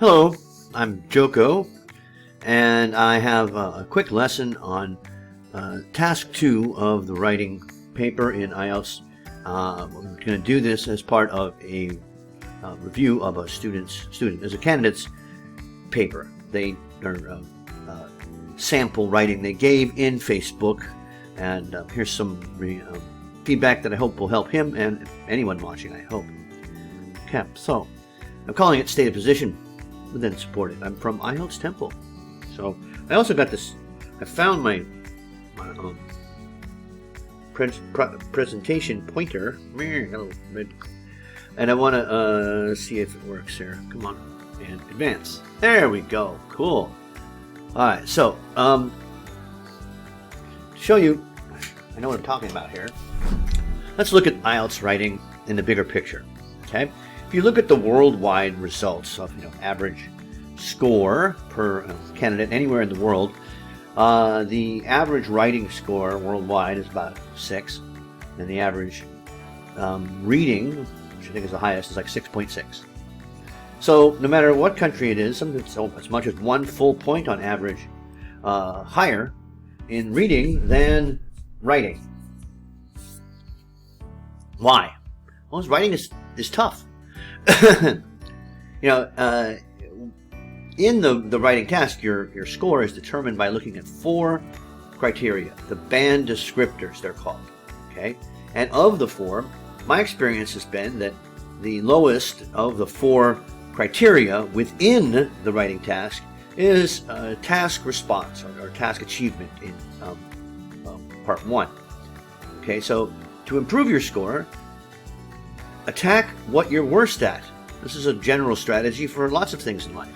Hello, I'm Joko, and I have a quick lesson on task 2 of the writing paper in IELTS. I'm going to do this as part of a review of a as a candidate's paper. They are sample writing they gave in Facebook, and here's some feedback that I hope will help him and anyone watching, I hope. Okay, so I'm calling it Stated Position, but then support it. I'm from IELTS Temple. So I also got this, I found my presentation pointer, and I want to see if it works here. Come on, and advance. There we go. Cool. Alright, so to show you, I know what I'm talking about here. Let's look at IELTS writing in the bigger picture. Okay, if you look at the worldwide results of average score per candidate anywhere in the world, the average writing score worldwide is about 6, and the average reading, which I think is the highest, is like 6.6. So no matter what country it is, sometimes as much as 1 full point on average higher in reading than writing. Why? Well, writing is tough. In the writing task, your score is determined by looking at 4 criteria, the band descriptors they're called. Okay, and of the 4, my experience has been that the lowest of the 4 criteria within the writing task is task response or task achievement in part 1. Okay, so to improve your score, attack what you're worst at. This is a general strategy for lots of things in life.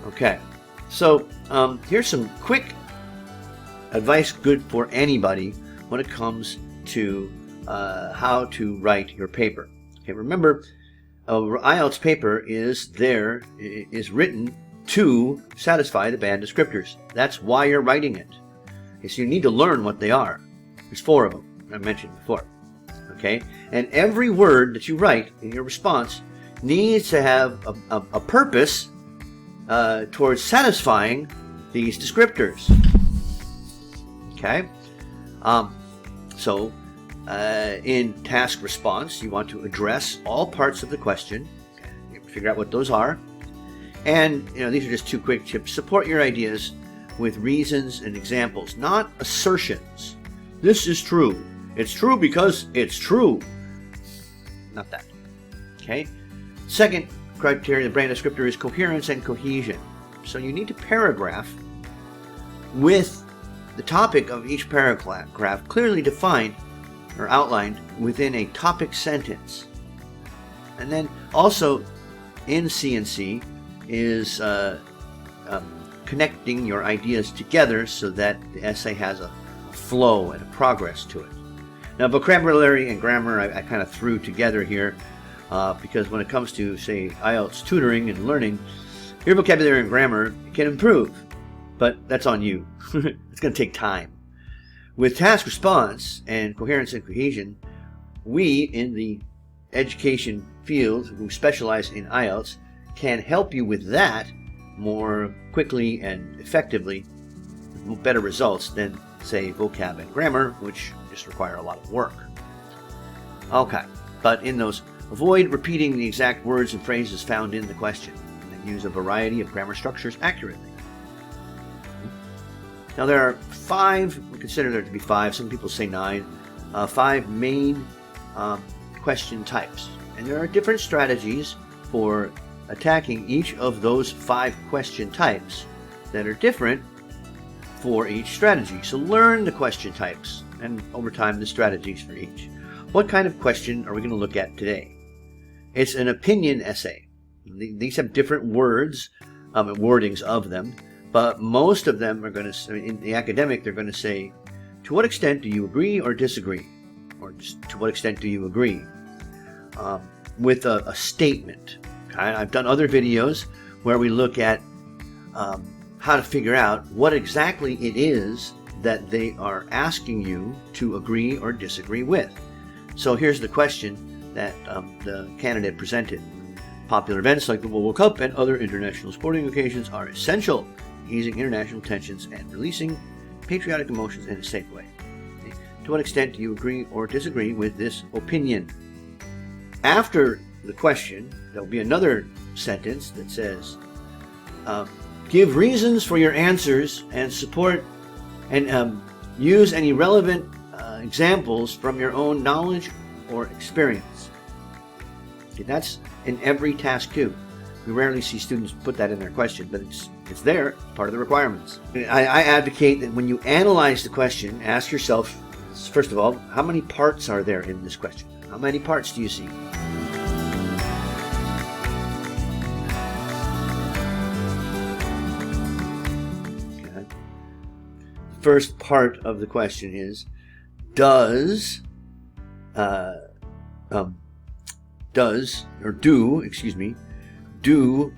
Okay, so here's some quick advice good for anybody when it comes to how to write your paper. Okay, remember, IELTS paper is written to satisfy the band descriptors. That's why you're writing it. Okay, so you need to learn what they are. There's 4 of them, I mentioned before. Okay, and every word that you write in your response needs to have a purpose towards satisfying these descriptors. Okay, so in task response, you want to address all parts of the question, figure out what those are, and these are just 2 quick tips. Support your ideas with reasons and examples, not assertions. This is true. It's true because it's true. Not that. Okay. Second criteria, the brand descriptor, is coherence and cohesion. So you need to paragraph with the topic of each paragraph clearly defined or outlined within a topic sentence. And then also in C&C is connecting your ideas together so that the essay has a flow and a progress to it. Now, vocabulary and grammar I kind of threw together here because when it comes to, say, IELTS tutoring and learning, your vocabulary and grammar can improve, but that's on you. It's going to take time. With task response and coherence and cohesion, we in the education field who specialize in IELTS can help you with that more quickly and effectively, with better results than, say, vocab and grammar, which just require a lot of work. Okay, but in those, avoid repeating the exact words and phrases found in the question, and use a variety of grammar structures accurately. Now there are 5, we consider there to be 5, some people say 9, 5 main question types. And there are different strategies for attacking each of those 5 question types that are different for each strategy. So learn the question types and over time the strategies for each. What kind of question are we going to look at today? It's an opinion essay. These have different words and wordings of them, but most of them are going to, in the academic, they're going to say, to what extent do you agree or disagree? Or just, to what extent do you agree? With a statement. Okay? I've done other videos where we look at how to figure out what exactly it is that they are asking you to agree or disagree with. So here's the question that the candidate presented. Popular events like the World Cup and other international sporting occasions are essential in easing international tensions and releasing patriotic emotions in a safe way. Okay? To what extent do you agree or disagree with this opinion? After the question, there will be another sentence that says, give reasons for your answers and support and use any relevant examples from your own knowledge or experience. Okay, that's in every task too. We rarely see students put that in their question, but it's there, part of the requirements. I advocate that when you analyze the question, ask yourself, first of all, how many parts are there in this question? How many parts do you see? Okay. First part of the question is, do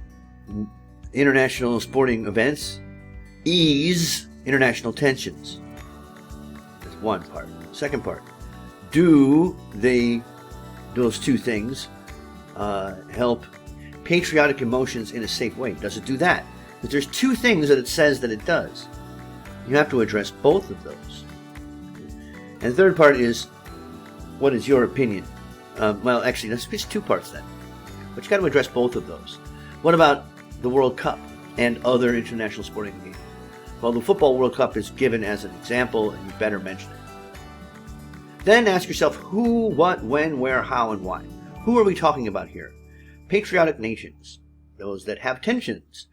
international sporting events ease international tensions? That's one part. Second part, do those two things help patriotic emotions in a safe way? Does it do that? Because there's two things that it says that it does. You have to address both of those. And the third part is, what is your opinion? Well, actually, let's pitch two parts then. But you got to address both of those. What about the World Cup and other international sporting games? Well, the Football World Cup is given as an example, and you better mention it. Then ask yourself who, what, when, where, how, and why. Who are we talking about here? Patriotic nations, those that have tensions.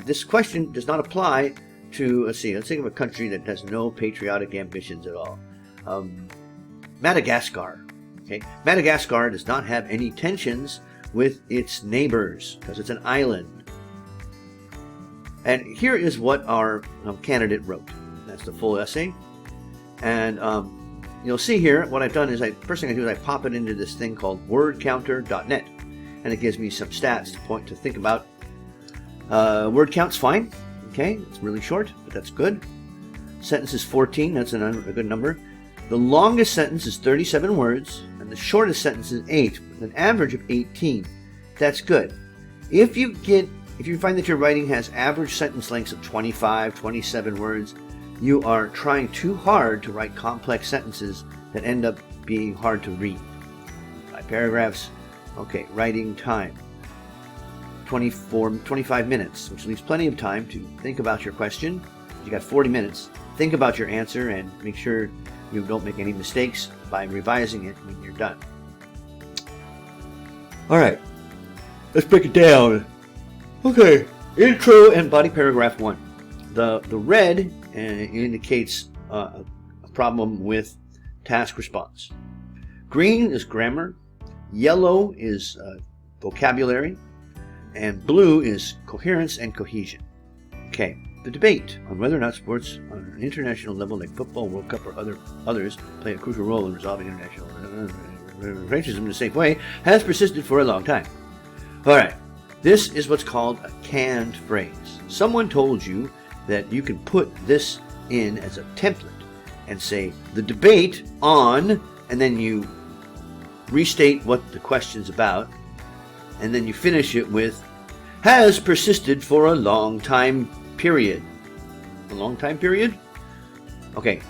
This question does not apply to, let's think of a country that has no patriotic ambitions at all. Madagascar. Okay, Madagascar does not have any tensions with its neighbors because it's an island. And here is what our candidate wrote. That's the full essay. And you'll see here what I've done is first thing I do is I pop it into this thing called wordcounter.net, and it gives me some stats to think about. Word count's fine. Okay, it's really short, but that's good. Sentence is 14. That's a good number. The longest sentence is 37 words, and the shortest sentence is 8, with an average of 18. That's good. If you find that your writing has average sentence lengths of 25, 27 words, you are trying too hard to write complex sentences that end up being hard to read. 5 paragraphs. Okay, writing time. 25 minutes, which leaves plenty of time to think about your question. You got 40 minutes. Think about your answer and make sure you don't make any mistakes by revising it when you're done. All right, let's break it down. Okay, intro and body paragraph 1. The red indicates a problem with task response. Green is grammar, yellow is vocabulary, and blue is coherence and cohesion. Okay. The debate on whether or not sports on an international level like football, World Cup, or others play a crucial role in resolving international racism in a safe way has persisted for a long time. All right, this is what's called a canned phrase. Someone told you that you can put this in as a template and say the debate on, and then you restate what the question's about, and then you finish it with has persisted for a long time period. A long time period? Okay,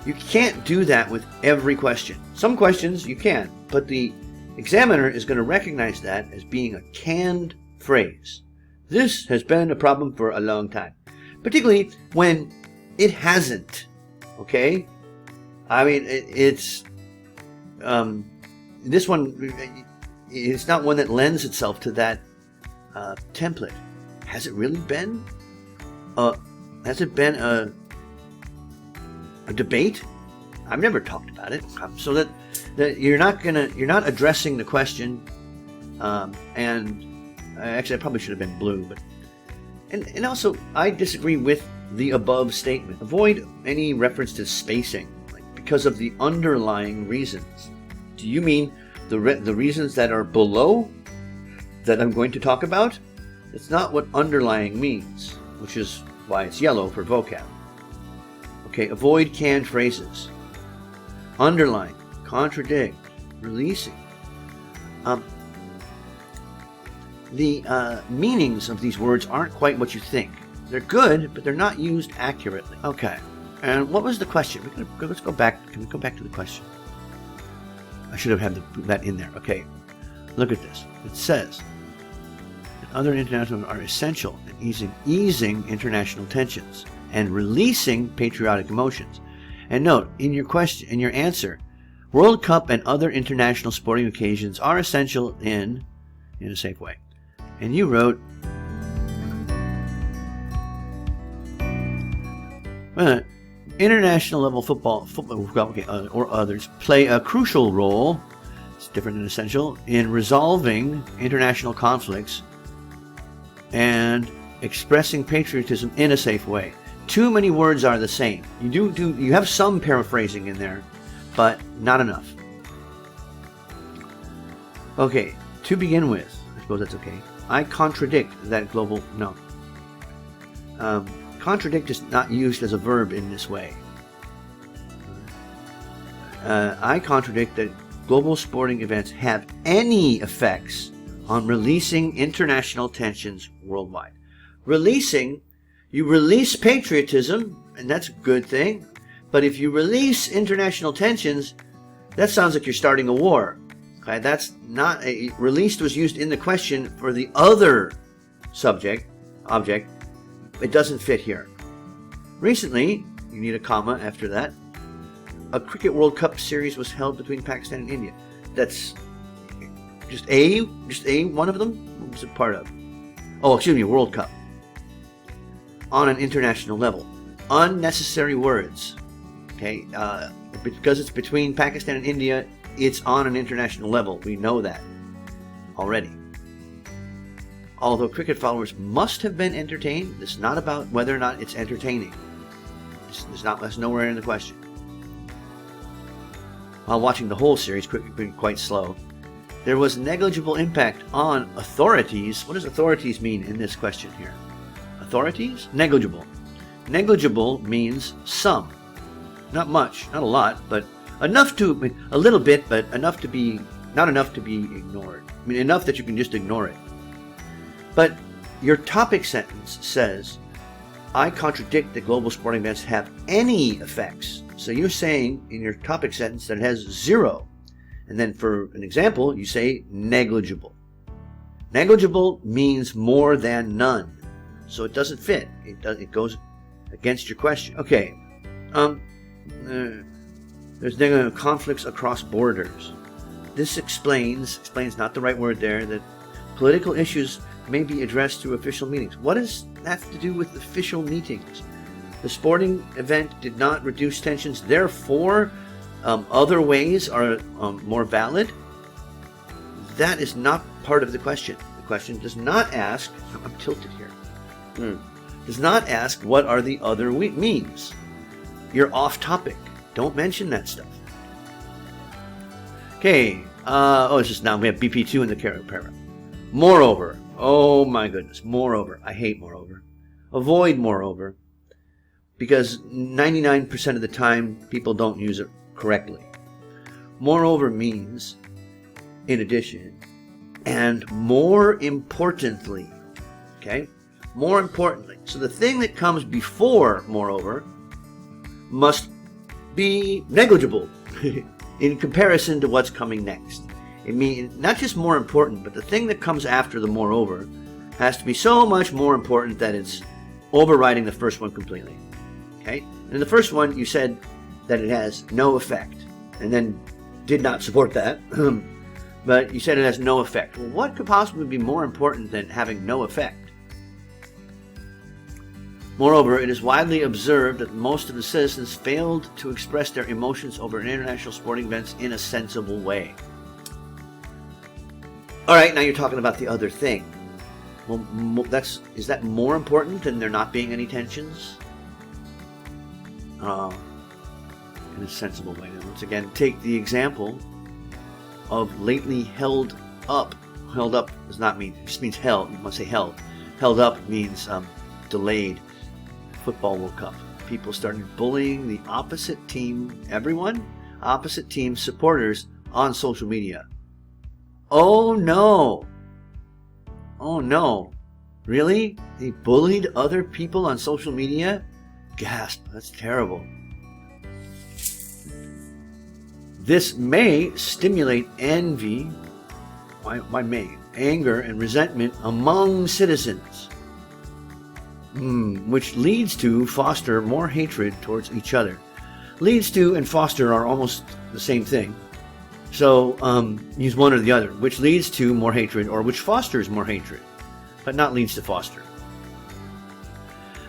you can't do that with every question. Some questions you can, but the examiner is going to recognize that as being a canned phrase. This has been a problem for a long time, particularly when it hasn't. Okay? I mean, it's this one, it's not one that lends itself to that template. Has it really been? Has it been a debate? I've never talked about it, so that you're not addressing the question. And actually, I probably should have been blue, but and also I disagree with the above statement. Avoid any reference to spacing, like because of the underlying reasons. Do you mean the reasons that are below that I'm going to talk about? It's not what underlying means, which is why it's yellow for vocab. Okay, avoid canned phrases. Underline, contradict, releasing. the meanings of these words aren't quite what you think. They're good, but they're not used accurately. Okay. And what was the question? Let's go back. Can we go back to the question? I should have had that in there. Okay. Look at this. It says that other international are essential in easing international tensions and releasing patriotic emotions. And note, in your answer, World Cup and other international sporting occasions are essential in a safe way. And you wrote, international level football or others play a crucial role, it's different than essential, in resolving international conflicts and expressing patriotism in a safe way. Too many words are the same. You have some paraphrasing in there, but not enough. Okay, to begin with, I suppose that's okay. I contradict that global... No. Contradict is not used as a verb in this way. I contradict that global sporting events have any effects on releasing international tensions worldwide. Releasing, you release patriotism, and that's a good thing. But if you release international tensions, that sounds like you're starting a war. Okay, that's not released was used in the question for the other object. It doesn't fit here. Recently, you need a comma after that, a Cricket World Cup series was held between Pakistan and India. That's just a one of them? What was it part of? Oh, excuse me, World Cup. On an international level. Unnecessary words. Okay, because it's between Pakistan and India, it's on an international level. We know that already. Although cricket followers must have been entertained, this is not about whether or not it's entertaining. That's nowhere in the question. While watching the whole series, cricket being quite slow, there was negligible impact on authorities. What does authorities mean in this question here? Authorities? Negligible. Negligible means some. Not much, not a lot, but enough to, a little bit, but enough to be, not enough to be ignored. I mean, enough that you can just ignore it. But your topic sentence says, I contradict that global sporting events have any effects. So you're saying in your topic sentence that it has zero. And then for an example, you say negligible. Negligible means more than none. So it doesn't fit. It goes against your question. Okay. There's negative conflicts across borders. This explains not the right word there, that political issues may be addressed through official meetings. What does that have to do with official meetings? The sporting event did not reduce tensions, therefore other ways are more valid? That is not part of the question. The question does not ask, I'm tilted here, does not ask what are the other means. You're off topic. Don't mention that stuff. Okay, it's just now we have BP2 in the paragraph. Moreover, oh my goodness, moreover, I hate moreover. Avoid moreover, because 99% of the time people don't use it correctly. Moreover means in addition, and more importantly, okay? More importantly. So the thing that comes before moreover must be negligible in comparison to what's coming next. It means not just more important, but the thing that comes after the moreover has to be so much more important that it's overriding the first one completely. Okay? And in the first one, you said that it has no effect, and then did not support that. But you said it has no effect. Well, what could possibly be more important than having no effect? Moreover, it is widely observed that most of the citizens failed to express their emotions over international sporting events in a sensible way. All right, now you're talking about the other thing. Well, is that more important than there not being any tensions? In a sensible way. Now, once again, take the example of lately held up. Held up does not mean, it just means held. You must say held. Held up means delayed. Football World Cup. People started bullying the opposite team, opposite team supporters on social media. Oh no! Oh no. Really? They bullied other people on social media? Gasp. That's terrible. This may stimulate envy. Why may? Anger and resentment among citizens, which leads to foster more hatred towards each other. Leads to and foster are almost the same thing. So use one or the other, which leads to more hatred or which fosters more hatred, but not leads to foster.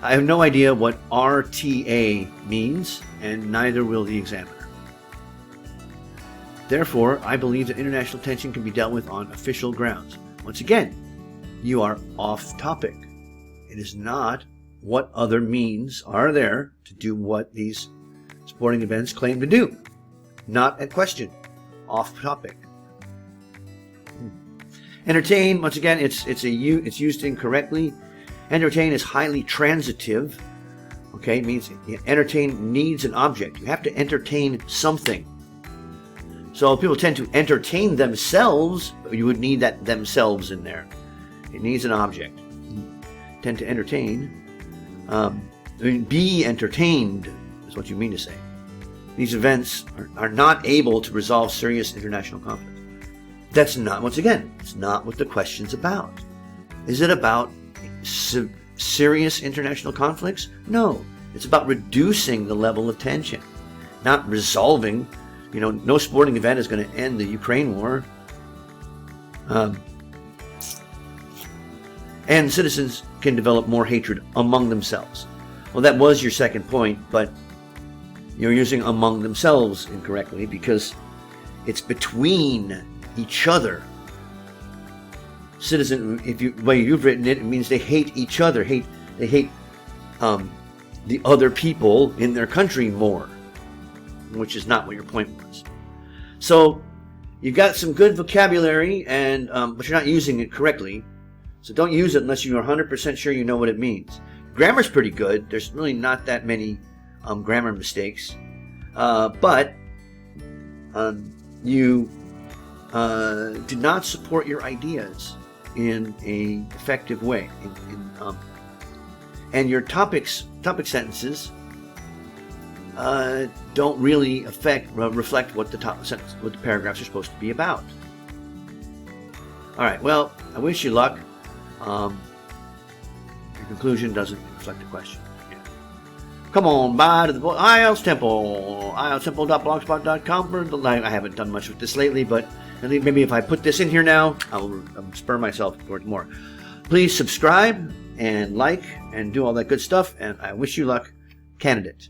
I have no idea what RTA means, and neither will the examiner. Therefore, I believe that international tension can be dealt with on official grounds. Once again, you are off topic. It is not what other means are there to do what these sporting events claim to do. Not a question. Off topic. Entertain, once again, it's used incorrectly. Entertain is highly transitive. Okay, it means entertain needs an object. You have to entertain something. So people tend to entertain themselves, but you would need that themselves in there. It needs an object. Tend to entertain. Be entertained is what you mean to say. These events are not able to resolve serious international conflict. That's not, once again, it's not what the question's about. Is it about serious international conflicts? No. It's about reducing the level of tension, not resolving. No sporting event is going to end the Ukraine war. And citizens can develop more hatred among themselves. Well, that was your second point, but you're using among themselves incorrectly because it's between each other. Citizen, way you've written it, it means they hate each other. They hate the other people in their country more, which is not what your point was. So you've got some good vocabulary, but you're not using it correctly. So don't use it unless you're 100% sure you know what it means. Grammar's pretty good. There's really not that many grammar mistakes. But you did not support your ideas in an effective way. And your topic sentences don't really reflect what the top sentence, what the paragraphs are supposed to be about. All right. Well, I wish you luck. Your conclusion doesn't reflect the question. Yeah. Come on by to the IELTS Temple, IELTStemple.blogspot.com. I haven't done much with this lately, but maybe if I put this in here now, I'll spur myself towards more. Please subscribe and like and do all that good stuff. And I wish you luck, candidate.